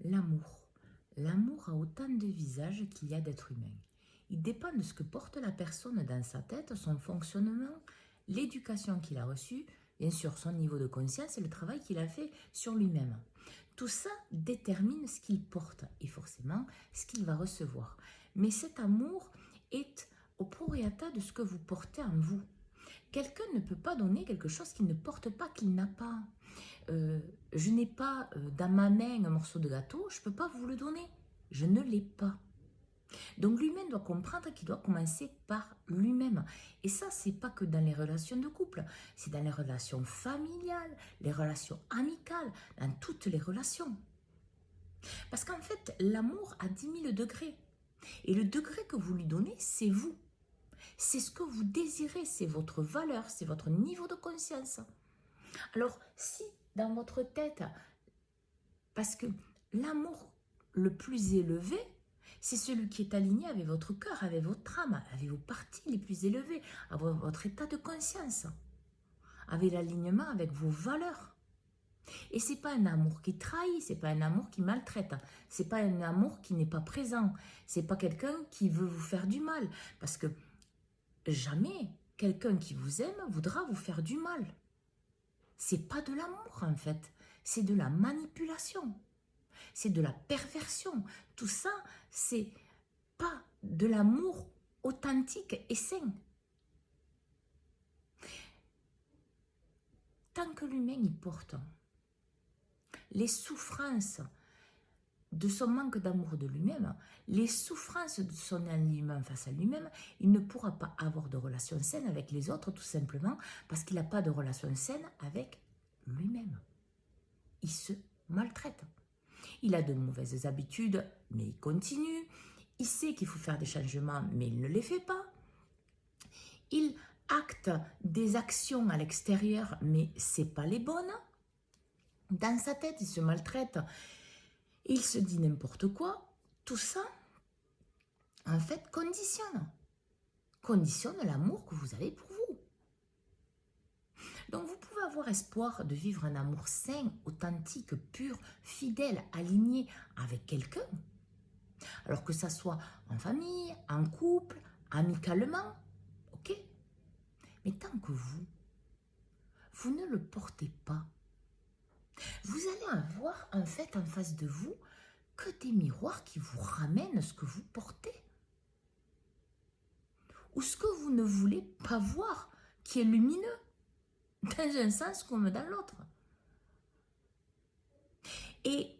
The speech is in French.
L'amour. L'amour a autant de visages qu'il y a d'êtres humains. Il dépend de ce que porte la personne dans sa tête, son fonctionnement, l'éducation qu'il a reçue, bien sûr son niveau de conscience et le travail qu'il a fait sur lui-même. Tout ça détermine ce qu'il porte et forcément ce qu'il va recevoir. Mais cet amour est au prorata de ce que vous portez en vous. Quelqu'un ne peut pas donner quelque chose qu'il ne porte pas, qu'il n'a pas. Je n'ai pas dans ma main un morceau de gâteau, je ne peux pas vous le donner. Je ne l'ai pas. Donc l'humain doit comprendre qu'il doit commencer par lui-même. Et ça, c'est pas que dans les relations de couple, c'est dans les relations familiales, les relations amicales, dans toutes les relations. Parce qu'en fait, l'amour a 10 000 degrés. Et le degré que vous lui donnez, c'est vous. C'est ce que vous désirez, c'est votre valeur, c'est votre niveau de conscience. Alors, si dans votre tête, parce que l'amour le plus élevé, c'est celui qui est aligné avec votre cœur, avec votre âme, avec vos parties les plus élevées, avec votre état de conscience, avec l'alignement avec vos valeurs. Et c'est pas un amour qui trahit, c'est pas un amour qui maltraite, c'est pas un amour qui n'est pas présent, c'est pas quelqu'un qui veut vous faire du mal, parce que jamais quelqu'un qui vous aime voudra vous faire du mal. C'est pas de l'amour en fait, c'est de la manipulation, c'est de la perversion. Tout ça, c'est pas de l'amour authentique et sain. Tant que l'humain y porte les souffrances de son manque d'amour de lui-même, les souffrances de son alignement face à lui-même, il ne pourra pas avoir de relation saine avec les autres, tout simplement parce qu'il n'a pas de relation saine avec lui-même. Il se maltraite. Il a de mauvaises habitudes, mais il continue. Il sait qu'il faut faire des changements, mais il ne les fait pas. Il acte des actions à l'extérieur, mais ce n'est pas les bonnes. Dans sa tête, il se maltraite. Il se dit n'importe quoi. Tout ça, en fait, conditionne l'amour que vous avez pour vous. Donc, vous pouvez avoir espoir de vivre un amour sain, authentique, pur, fidèle, aligné avec quelqu'un. Alors que ça soit en famille, en couple, amicalement, ok? Mais tant que vous ne le portez pas, vous allez avoir en fait en face de vous que des miroirs qui vous ramènent ce que vous portez. Ou ce que vous ne voulez pas voir, qui est lumineux, dans un sens comme dans l'autre. Et